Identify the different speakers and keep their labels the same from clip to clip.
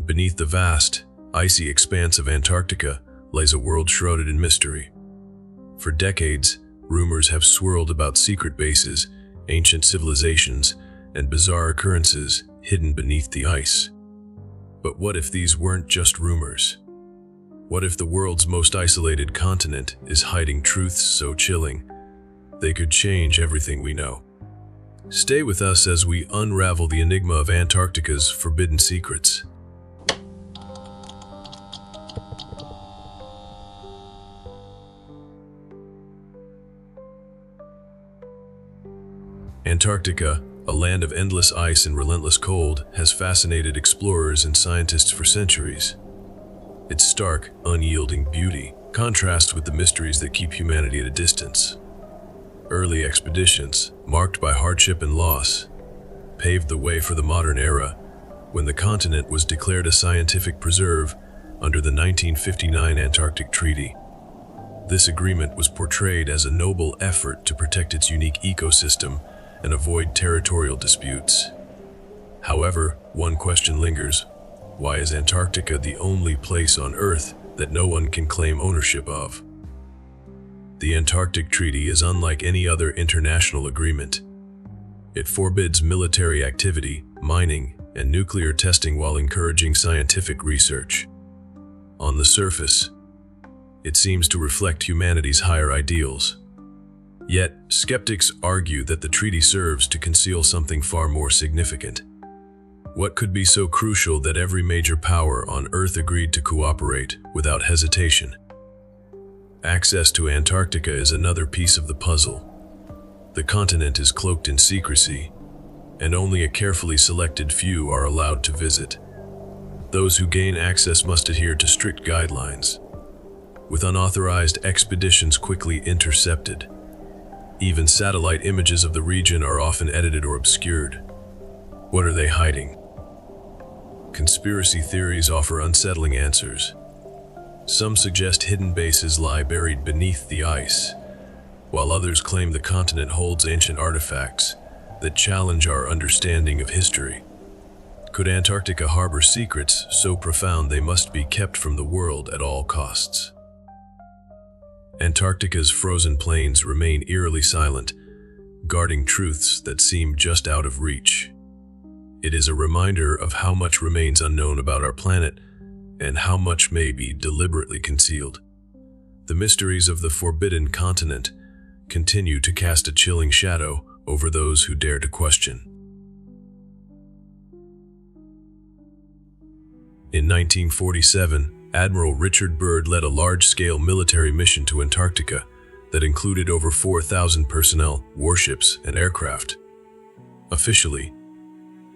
Speaker 1: Beneath the vast, icy expanse of Antarctica lies a world shrouded in mystery. For decades, rumors have swirled about secret bases, ancient civilizations, and bizarre occurrences hidden beneath the ice. But what if these weren't just rumors? What if the world's most isolated continent is hiding truths so chilling they could change everything we know? Stay with us as we unravel the enigma of Antarctica's forbidden secrets. Antarctica, a land of endless ice and relentless cold, has fascinated explorers and scientists for centuries. Its stark, unyielding beauty contrasts with the mysteries that keep humanity at a distance. Early expeditions, marked by hardship and loss, paved the way for the modern era, when the continent was declared a scientific preserve under the 1959 Antarctic Treaty. This agreement was portrayed as a noble effort to protect its unique ecosystem and avoid territorial disputes. However, one question lingers: why is Antarctica the only place on Earth that no one can claim ownership of? The Antarctic Treaty is unlike any other international agreement. It forbids military activity, mining, and nuclear testing while encouraging scientific research. On the surface, it seems to reflect humanity's higher ideals. Yet, skeptics argue that the treaty serves to conceal something far more significant. What could be so crucial that every major power on Earth agreed to cooperate without hesitation? Access to Antarctica is another piece of the puzzle. The continent is cloaked in secrecy, and only a carefully selected few are allowed to visit. Those who gain access must adhere to strict guidelines, with unauthorized expeditions quickly intercepted. Even satellite images of the region are often edited or obscured. What are they hiding? Conspiracy theories offer unsettling answers. Some suggest hidden bases lie buried beneath the ice, while others claim the continent holds ancient artifacts that challenge our understanding of history. Could Antarctica harbor secrets so profound they must be kept from the world at all costs? Antarctica's frozen plains remain eerily silent, guarding truths that seem just out of reach. It is a reminder of how much remains unknown about our planet and how much may be deliberately concealed. The mysteries of the forbidden continent continue to cast a chilling shadow over those who dare to question. In 1947, Admiral Richard Byrd led a large-scale military mission to Antarctica that included over 4,000 personnel, warships, and aircraft. Officially,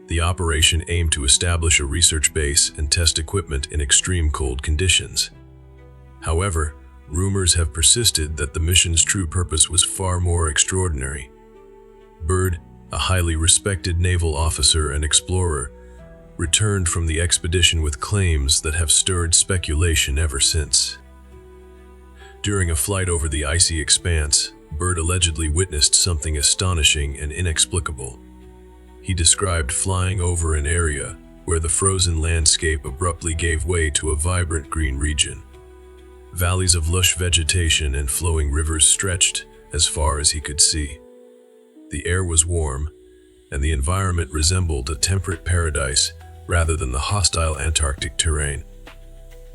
Speaker 1: the operation aimed to establish a research base and test equipment in extreme cold conditions. However, rumors have persisted that the mission's true purpose was far more extraordinary. Byrd, a highly respected naval officer and explorer, returned from the expedition with claims that have stirred speculation ever since. During a flight over the icy expanse, Byrd allegedly witnessed something astonishing and inexplicable. He described flying over an area where the frozen landscape abruptly gave way to a vibrant green region. Valleys of lush vegetation and flowing rivers stretched as far as he could see. The air was warm, and the environment resembled a temperate paradise rather than the hostile Antarctic terrain.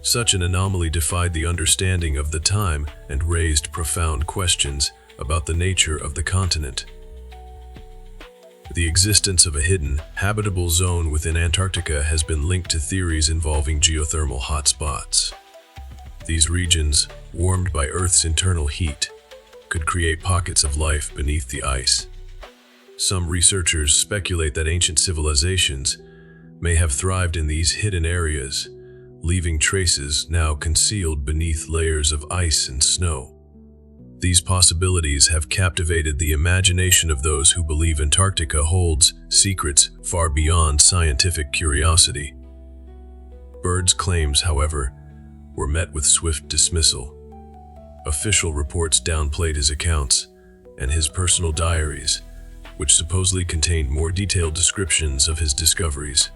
Speaker 1: Such an anomaly defied the understanding of the time and raised profound questions about the nature of the continent. The existence of a hidden, habitable zone within Antarctica has been linked to theories involving geothermal hotspots. These regions, warmed by Earth's internal heat, could create pockets of life beneath the ice. Some researchers speculate that ancient civilizations may have thrived in these hidden areas, leaving traces now concealed beneath layers of ice and snow. These possibilities have captivated the imagination of those who believe Antarctica holds secrets far beyond scientific curiosity. Byrd's claims, however, were met with swift dismissal. Official reports downplayed his accounts, and his personal diaries, which supposedly contained more detailed descriptions of his discoveries,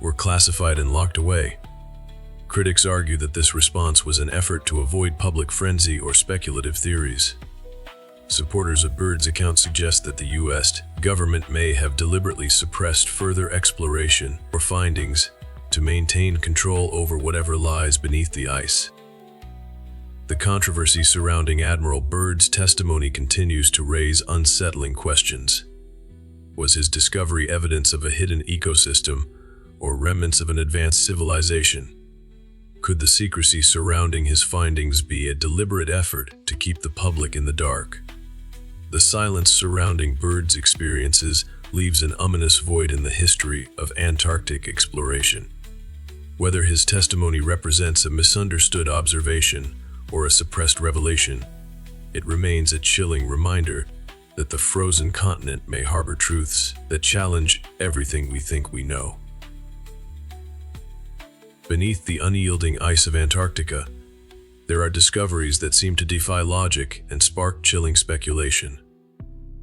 Speaker 1: were classified and locked away. Critics argue that this response was an effort to avoid public frenzy or speculative theories. Supporters of Bird's account suggest that the U.S. government may have deliberately suppressed further exploration or findings to maintain control over whatever lies beneath the ice. The controversy surrounding Admiral Bird's testimony continues to raise unsettling questions. Was his discovery evidence of a hidden ecosystem or remnants of an advanced civilization? Could the secrecy surrounding his findings be a deliberate effort to keep the public in the dark? The silence surrounding Bird's experiences leaves an ominous void in the history of Antarctic exploration. Whether his testimony represents a misunderstood observation or a suppressed revelation, it remains a chilling reminder that the frozen continent may harbor truths that challenge everything we think we know. Beneath the unyielding ice of Antarctica, there are discoveries that seem to defy logic and spark chilling speculation.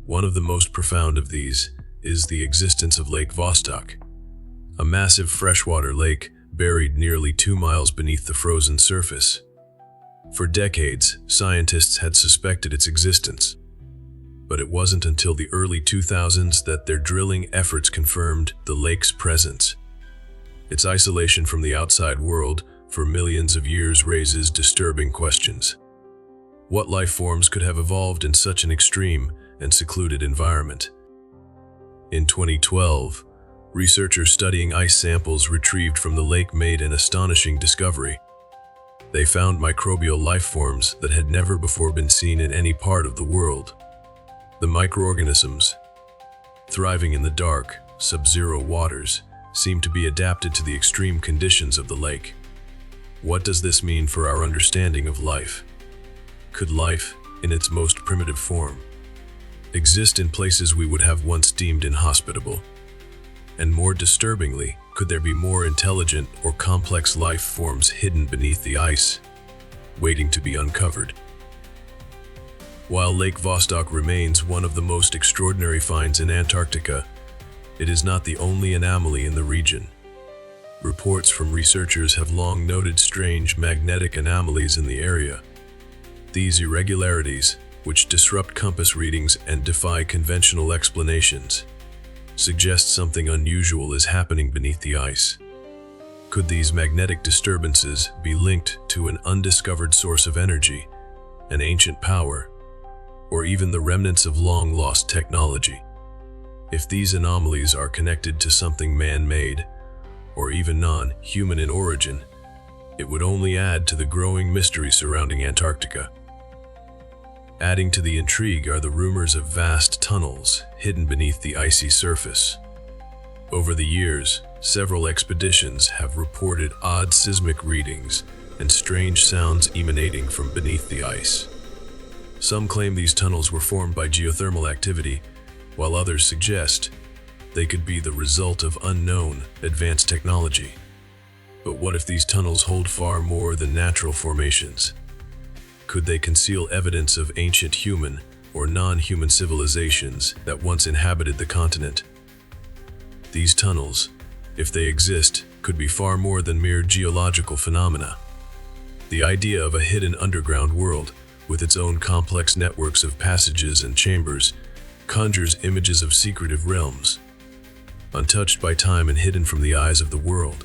Speaker 1: One of the most profound of these is the existence of Lake Vostok, a massive freshwater lake buried nearly 2 miles beneath the frozen surface. For decades, scientists had suspected its existence, but it wasn't until the early 2000s that their drilling efforts confirmed the lake's presence. Its isolation from the outside world for millions of years raises disturbing questions. What life forms could have evolved in such an extreme and secluded environment? In 2012, researchers studying ice samples retrieved from the lake made an astonishing discovery. They found microbial life forms that had never before been seen in any part of the world. The microorganisms, thriving in the dark, sub-zero waters, seem to be adapted to the extreme conditions of the lake. What does this mean for our understanding of life? Could life, in its most primitive form, exist in places we would have once deemed inhospitable? And more disturbingly, could there be more intelligent or complex life forms hidden beneath the ice, waiting to be uncovered? While Lake Vostok remains one of the most extraordinary finds in Antarctica, it is not the only anomaly in the region. Reports from researchers have long noted strange magnetic anomalies in the area. These irregularities, which disrupt compass readings and defy conventional explanations, suggest something unusual is happening beneath the ice. Could these magnetic disturbances be linked to an undiscovered source of energy, an ancient power, or even the remnants of long-lost technology? If these anomalies are connected to something man-made, or even non-human in origin, it would only add to the growing mystery surrounding Antarctica. Adding to the intrigue are the rumors of vast tunnels hidden beneath the icy surface. Over the years, several expeditions have reported odd seismic readings and strange sounds emanating from beneath the ice. Some claim these tunnels were formed by geothermal activity, while others suggest they could be the result of unknown, advanced technology. But what if these tunnels hold far more than natural formations? Could they conceal evidence of ancient human or non-human civilizations that once inhabited the continent? These tunnels, if they exist, could be far more than mere geological phenomena. The idea of a hidden underground world, with its own complex networks of passages and chambers, conjures images of secretive realms, untouched by time and hidden from the eyes of the world.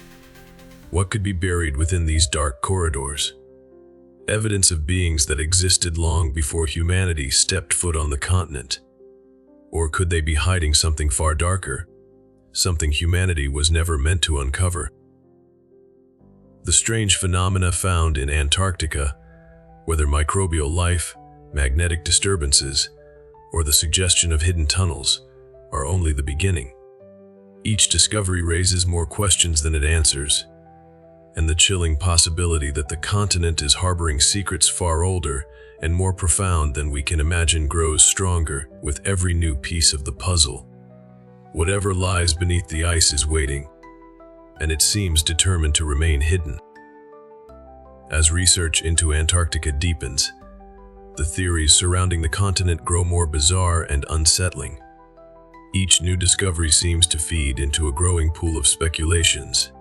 Speaker 1: What could be buried within these dark corridors? Evidence of beings that existed long before humanity stepped foot on the continent. Or could they be hiding something far darker, something humanity was never meant to uncover? The strange phenomena found in Antarctica, whether microbial life, magnetic disturbances, or the suggestion of hidden tunnels, are only the beginning. Each discovery raises more questions than it answers, and the chilling possibility that the continent is harboring secrets far older and more profound than we can imagine grows stronger with every new piece of the puzzle. Whatever lies beneath the ice is waiting, and it seems determined to remain hidden. As research into Antarctica deepens, the theories surrounding the continent grow more bizarre and unsettling. Each new discovery seems to feed into a growing pool of speculations,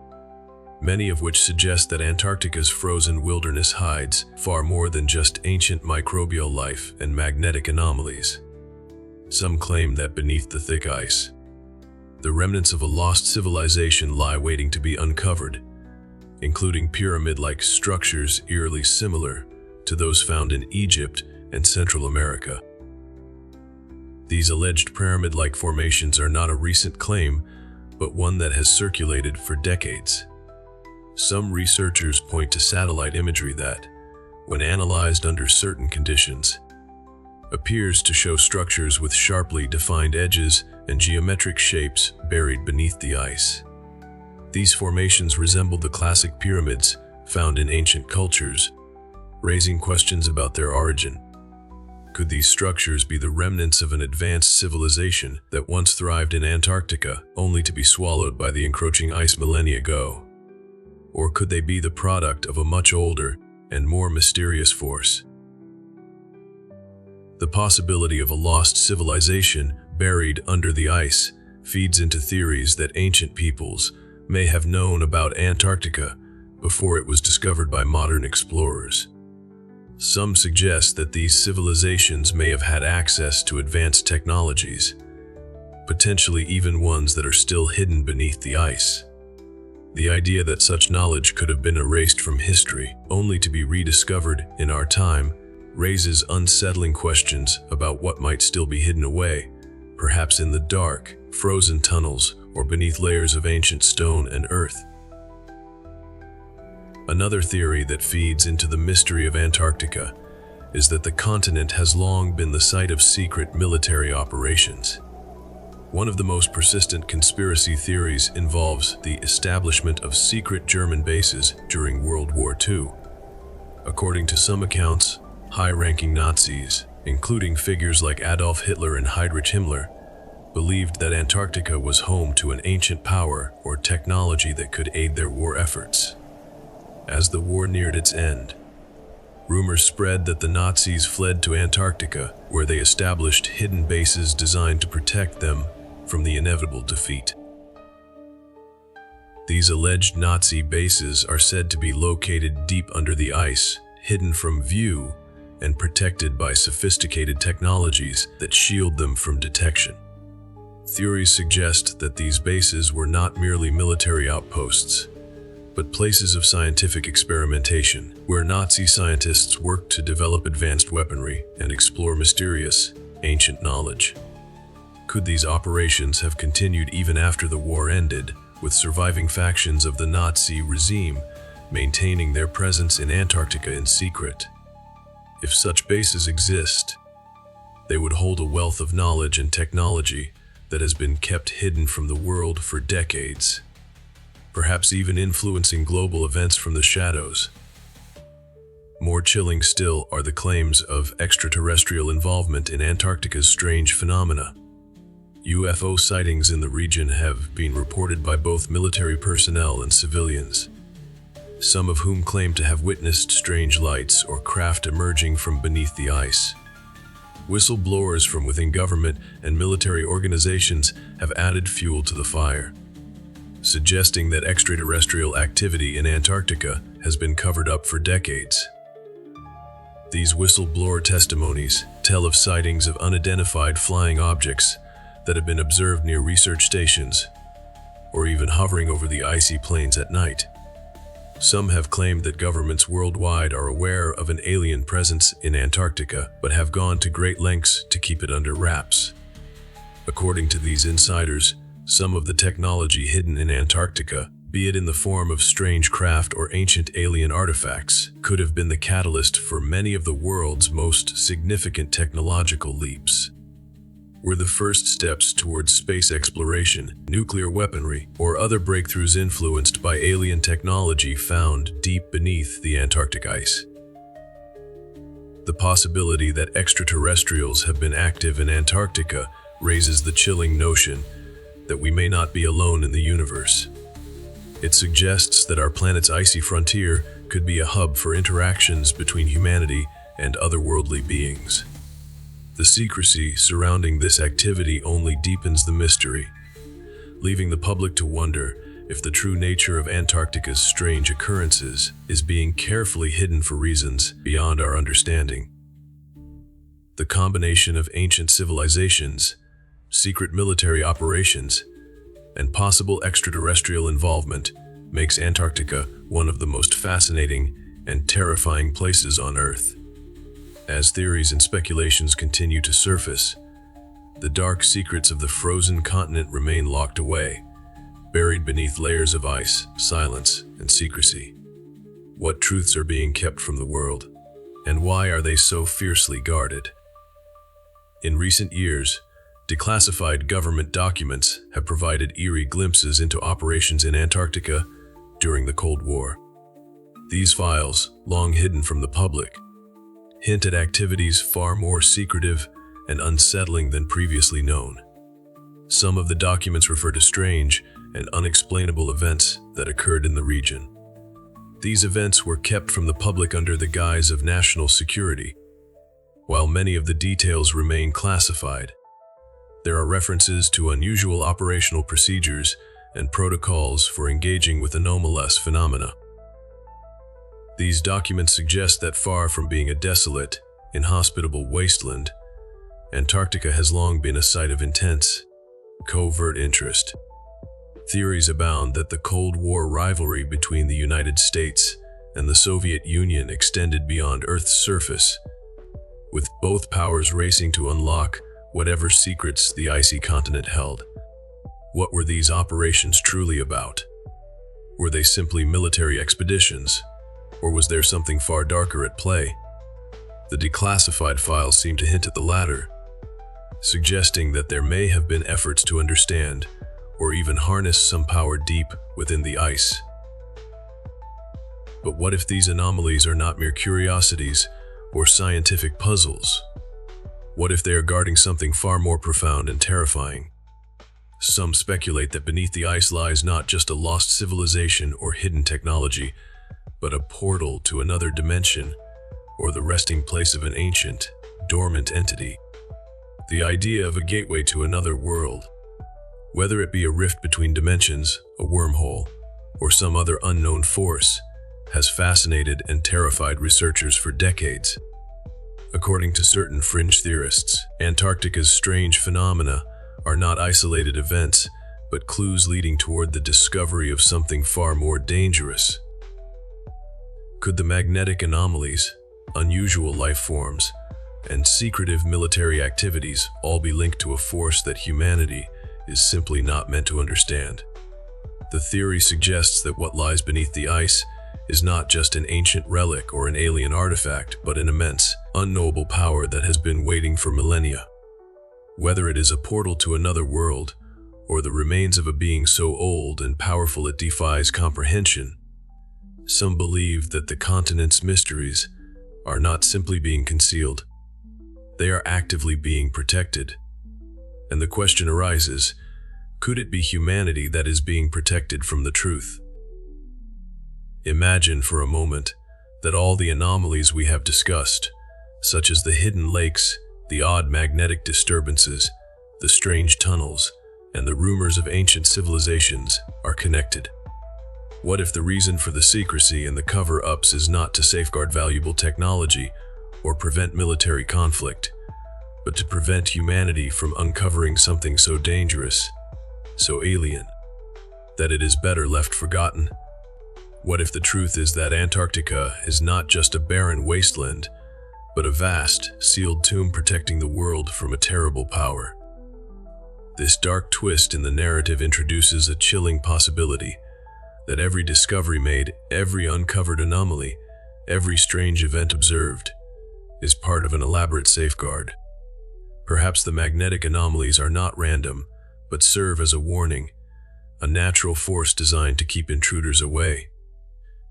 Speaker 1: many of which suggest that Antarctica's frozen wilderness hides far more than just ancient microbial life and magnetic anomalies. Some claim that beneath the thick ice, the remnants of a lost civilization lie waiting to be uncovered, including pyramid-like structures eerily similar to those found in Egypt and Central America. These alleged pyramid-like formations are not a recent claim, but one that has circulated for decades. Some researchers point to satellite imagery that, when analyzed under certain conditions, appears to show structures with sharply defined edges and geometric shapes buried beneath the ice. These formations resemble the classic pyramids found in ancient cultures, raising questions about their origin. Could these structures be the remnants of an advanced civilization that once thrived in Antarctica, only to be swallowed by the encroaching ice millennia ago? Or could they be the product of a much older and more mysterious force? The possibility of a lost civilization buried under the ice feeds into theories that ancient peoples may have known about Antarctica before it was discovered by modern explorers. Some suggest that these civilizations may have had access to advanced technologies, potentially even ones that are still hidden beneath the ice. The idea that such knowledge could have been erased from history, only to be rediscovered in our time, raises unsettling questions about what might still be hidden away, perhaps in the dark, frozen tunnels or beneath layers of ancient stone and earth. Another theory that feeds into the mystery of Antarctica is that the continent has long been the site of secret military operations. One of the most persistent conspiracy theories involves the establishment of secret German bases during World War II. According to some accounts, high-ranking Nazis, including figures like Adolf Hitler and Heinrich Himmler, believed that Antarctica was home to an ancient power or technology that could aid their war efforts. As the war neared its end, rumors spread that the Nazis fled to Antarctica, where they established hidden bases designed to protect them from the inevitable defeat. These alleged Nazi bases are said to be located deep under the ice, hidden from view, and protected by sophisticated technologies that shield them from detection. Theories suggest that these bases were not merely military outposts, but places of scientific experimentation, where Nazi scientists worked to develop advanced weaponry and explore mysterious, ancient knowledge. Could these operations have continued even after the war ended, with surviving factions of the Nazi regime maintaining their presence in Antarctica in secret? If such bases exist, they would hold a wealth of knowledge and technology that has been kept hidden from the world for decades, perhaps even influencing global events from the shadows. More chilling still are the claims of extraterrestrial involvement in Antarctica's strange phenomena. UFO sightings in the region have been reported by both military personnel and civilians, some of whom claim to have witnessed strange lights or craft emerging from beneath the ice. Whistleblowers from within government and military organizations have added fuel to the fire, suggesting that extraterrestrial activity in Antarctica has been covered up for decades. These whistleblower testimonies tell of sightings of unidentified flying objects that have been observed near research stations, or even hovering over the icy plains at night. Some have claimed that governments worldwide are aware of an alien presence in Antarctica, but have gone to great lengths to keep it under wraps. According to these insiders, some of the technology hidden in Antarctica, be it in the form of strange craft or ancient alien artifacts, could have been the catalyst for many of the world's most significant technological leaps. Were the first steps towards space exploration, nuclear weaponry, or other breakthroughs influenced by alien technology found deep beneath the Antarctic ice? The possibility that extraterrestrials have been active in Antarctica raises the chilling notion that we may not be alone in the universe. It suggests that our planet's icy frontier could be a hub for interactions between humanity and otherworldly beings. The secrecy surrounding this activity only deepens the mystery, leaving the public to wonder if the true nature of Antarctica's strange occurrences is being carefully hidden for reasons beyond our understanding. The combination of ancient civilizations, secret military operations, and possible extraterrestrial involvement makes Antarctica one of the most fascinating and terrifying places on Earth. As theories and speculations continue to surface, the dark secrets of the frozen continent remain locked away, buried beneath layers of ice, silence, and secrecy. What truths are being kept from the world, and why are they so fiercely guarded? In recent years, declassified government documents have provided eerie glimpses into operations in Antarctica during the Cold War. These files, long hidden from the public, hint at activities far more secretive and unsettling than previously known. Some of the documents refer to strange and unexplainable events that occurred in the region. These events were kept from the public under the guise of national security. While many of the details remain classified, there are references to unusual operational procedures and protocols for engaging with anomalous phenomena. These documents suggest that far from being a desolate, inhospitable wasteland, Antarctica has long been a site of intense, covert interest. Theories abound that the Cold War rivalry between the United States and the Soviet Union extended beyond Earth's surface, with both powers racing to unlock whatever secrets the icy continent held. What were these operations truly about? Were they simply military expeditions? Or was there something far darker at play? The declassified files seem to hint at the latter, suggesting that there may have been efforts to understand or even harness some power deep within the ice. But what if these anomalies are not mere curiosities or scientific puzzles? What if they are guarding something far more profound and terrifying? Some speculate that beneath the ice lies not just a lost civilization or hidden technology, but a portal to another dimension, or the resting place of an ancient, dormant entity. The idea of a gateway to another world, whether it be a rift between dimensions, a wormhole, or some other unknown force, has fascinated and terrified researchers for decades. According to certain fringe theorists, Antarctica's strange phenomena are not isolated events, but clues leading toward the discovery of something far more dangerous. Could the magnetic anomalies, unusual life forms, and secretive military activities all be linked to a force that humanity is simply not meant to understand? The theory suggests that what lies beneath the ice is not just an ancient relic or an alien artifact, but an immense, unknowable power that has been waiting for millennia. Whether it is a portal to another world, or the remains of a being so old and powerful it defies comprehension, some believe that the continent's mysteries are not simply being concealed. They are actively being protected. And the question arises, could it be humanity that is being protected from the truth? Imagine for a moment that all the anomalies we have discussed, such as the hidden lakes, the odd magnetic disturbances, the strange tunnels, and the rumors of ancient civilizations, are connected. What if the reason for the secrecy and the cover-ups is not to safeguard valuable technology or prevent military conflict, but to prevent humanity from uncovering something so dangerous, so alien, that it is better left forgotten? What if the truth is that Antarctica is not just a barren wasteland, but a vast, sealed tomb protecting the world from a terrible power? This dark twist in the narrative introduces a chilling possibility that every discovery made, every uncovered anomaly, every strange event observed, is part of an elaborate safeguard. Perhaps the magnetic anomalies are not random, but serve as a warning, a natural force designed to keep intruders away.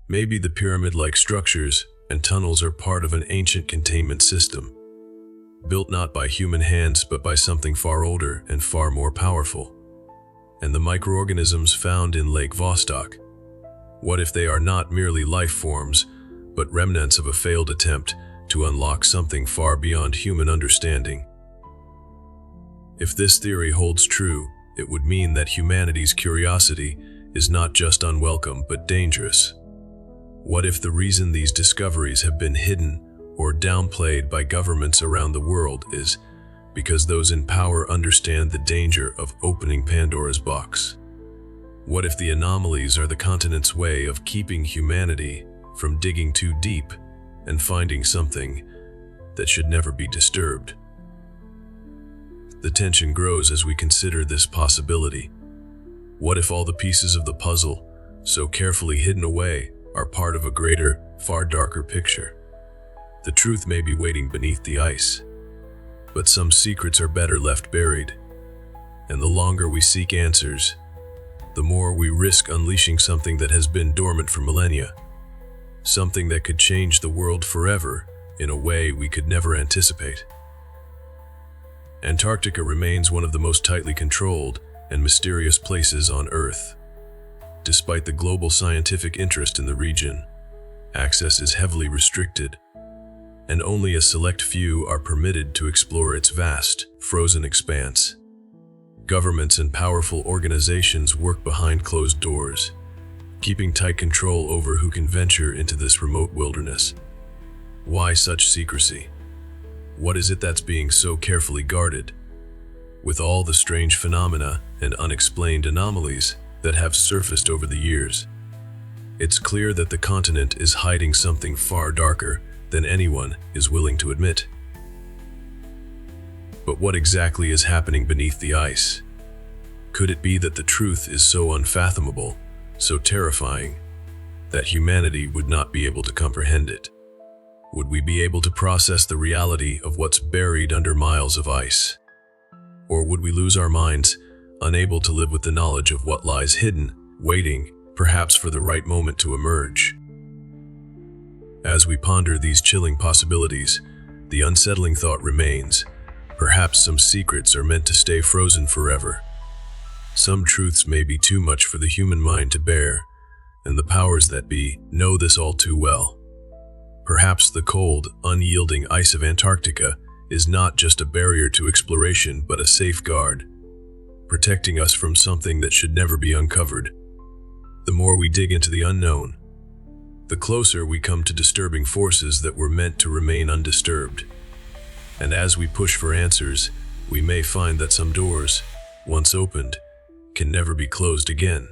Speaker 1: Maybe the pyramid-like structures and tunnels are part of an ancient containment system, built not by human hands but by something far older and far more powerful. And the microorganisms found in Lake Vostok, what if they are not merely life forms, but remnants of a failed attempt to unlock something far beyond human understanding? If this theory holds true, it would mean that humanity's curiosity is not just unwelcome but dangerous. What if the reason these discoveries have been hidden or downplayed by governments around the world is because those in power understand the danger of opening Pandora's box? What if the anomalies are the continent's way of keeping humanity from digging too deep and finding something that should never be disturbed? The tension grows as we consider this possibility. What if all the pieces of the puzzle, so carefully hidden away, are part of a greater, far darker picture? The truth may be waiting beneath the ice, but some secrets are better left buried. And the longer we seek answers, the more we risk unleashing something that has been dormant for millennia. Something that could change the world forever in a way we could never anticipate. Antarctica remains one of the most tightly controlled and mysterious places on Earth. Despite the global scientific interest in the region, access is heavily restricted, and only a select few are permitted to explore its vast, frozen expanse. Governments and powerful organizations work behind closed doors, keeping tight control over who can venture into this remote wilderness. Why such secrecy? What is it that's being so carefully guarded? With all the strange phenomena and unexplained anomalies that have surfaced over the years, it's clear that the continent is hiding something far darker than anyone is willing to admit. But what exactly is happening beneath the ice? Could it be that the truth is so unfathomable, so terrifying, that humanity would not be able to comprehend it? Would we be able to process the reality of what's buried under miles of ice? Or would we lose our minds, unable to live with the knowledge of what lies hidden, waiting, perhaps for the right moment to emerge? As we ponder these chilling possibilities, the unsettling thought remains: perhaps some secrets are meant to stay frozen forever. Some truths may be too much for the human mind to bear, and the powers that be know this all too well. Perhaps the cold, unyielding ice of Antarctica is not just a barrier to exploration but a safeguard, protecting us from something that should never be uncovered. The more we dig into the unknown, the closer we come to disturbing forces that were meant to remain undisturbed. And as we push for answers, we may find that some doors, once opened, can never be closed again.